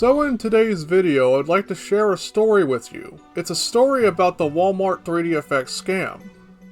So in today's video, I'd like to share a story with you. It's a story about the Walmart 3dfx scam.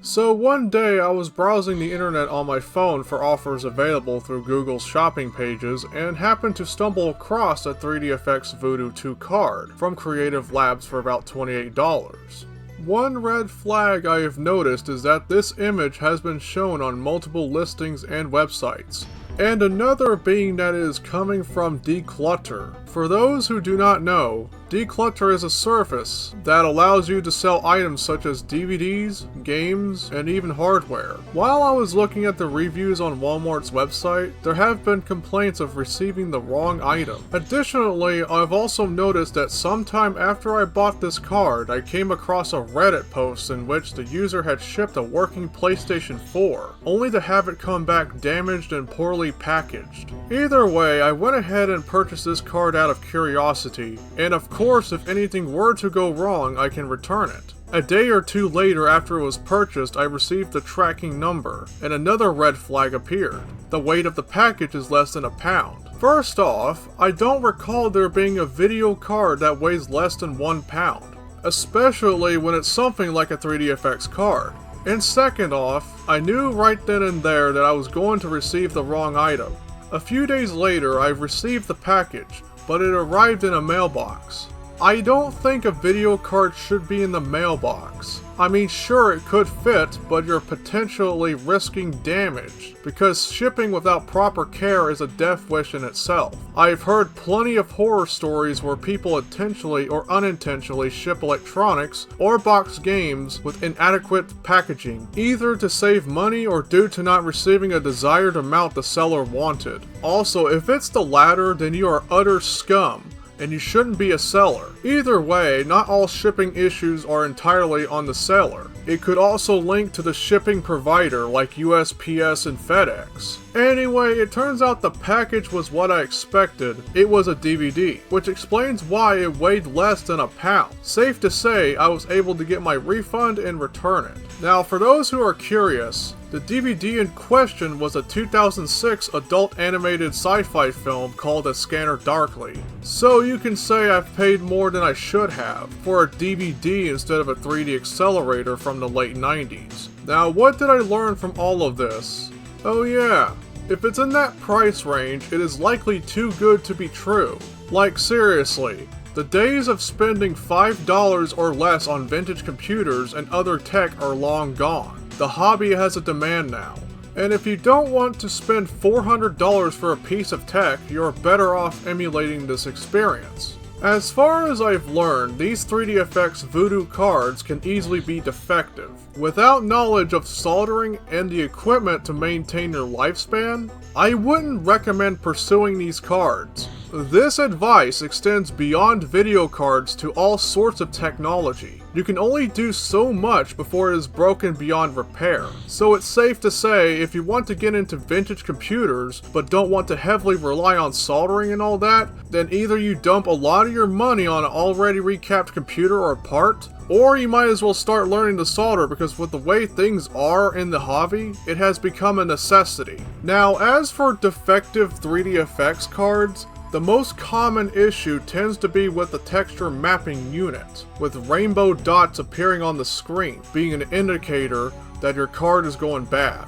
So one day I was browsing the internet on my phone for offers available through Google's shopping pages and happened to stumble across a 3dfx Voodoo 2 card from Creative Labs for about $28. One red flag I have noticed is that this image has been shown on multiple listings and websites. And another being that it is coming from Decluttr. For those who do not know, Decluttr is a service that allows you to sell items such as DVDs, games, and even hardware. While I was looking at the reviews on Walmart's website, there have been complaints of receiving the wrong item. Additionally, I've also noticed that sometime after I bought this card, I came across a Reddit post in which the user had shipped a working PlayStation 4, only to have it come back damaged and poorly packaged. Either way, I went ahead and purchased this card out of curiosity, and of course if anything were to go wrong, I can return it. A day or two later after it was purchased, I received the tracking number, and another red flag appeared. The weight of the package is less than a pound. First off, I don't recall there being a video card that weighs less than 1 pound, especially when it's something like a 3dfx card. And second off, I knew right then and there that I was going to receive the wrong item. A few days later, I received the package, but it arrived in a mailbox. I don't think a video card should be in the mailbox. I mean, sure, it could fit, but you're potentially risking damage, because shipping without proper care is a death wish in itself. I've heard plenty of horror stories where people intentionally or unintentionally ship electronics or box games with inadequate packaging, either to save money or due to not receiving a desired amount the seller wanted. Also, if it's the latter, then you are utter scum, and you shouldn't be a seller. Either way, not all shipping issues are entirely on the seller. It could also link to the shipping provider like USPS and FedEx. Anyway, it turns out the package was what I expected. It was a DVD, which explains why it weighed less than a pound. Safe to say, I was able to get my refund and return it. Now, for those who are curious, the DVD in question was a 2006 adult animated sci-fi film called A Scanner Darkly. So you can say I've paid more than I should have for a DVD instead of a 3D accelerator from the late 90s. Now, what did I learn from all of this? Oh yeah, if it's in that price range, it is likely too good to be true. Like seriously, the days of spending $5 or less on vintage computers and other tech are long gone. The hobby has a demand now, and if you don't want to spend $400 for a piece of tech, you're better off emulating this experience. As far as I've learned, these 3dfx Voodoo cards can easily be defective. Without knowledge of soldering and the equipment to maintain their lifespan, I wouldn't recommend pursuing these cards. This advice extends beyond video cards to all sorts of technology. You can only do so much before it is broken beyond repair. So it's safe to say if you want to get into vintage computers but don't want to heavily rely on soldering and all that, then either you dump a lot of your money on an already recapped computer or part, or you might as well start learning to solder, because with the way things are in the hobby, it has become a necessity. Now, as for defective 3dfx cards, the most common issue tends to be with the texture mapping unit, with rainbow dots appearing on the screen, being an indicator that your card is going bad.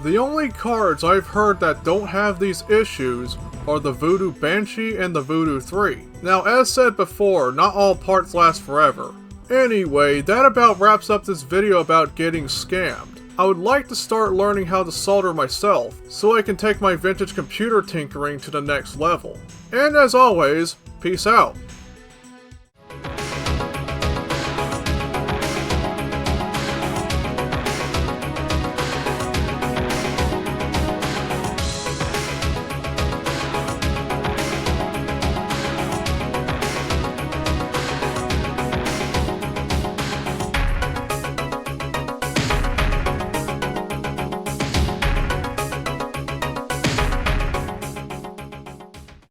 The only cards I've heard that don't have these issues are the Voodoo Banshee and the Voodoo 3. Now, as said before, not all parts last forever. Anyway, that about wraps up this video about getting scammed. I would like to start learning how to solder myself, so I can take my vintage computer tinkering to the next level. And as always, peace out.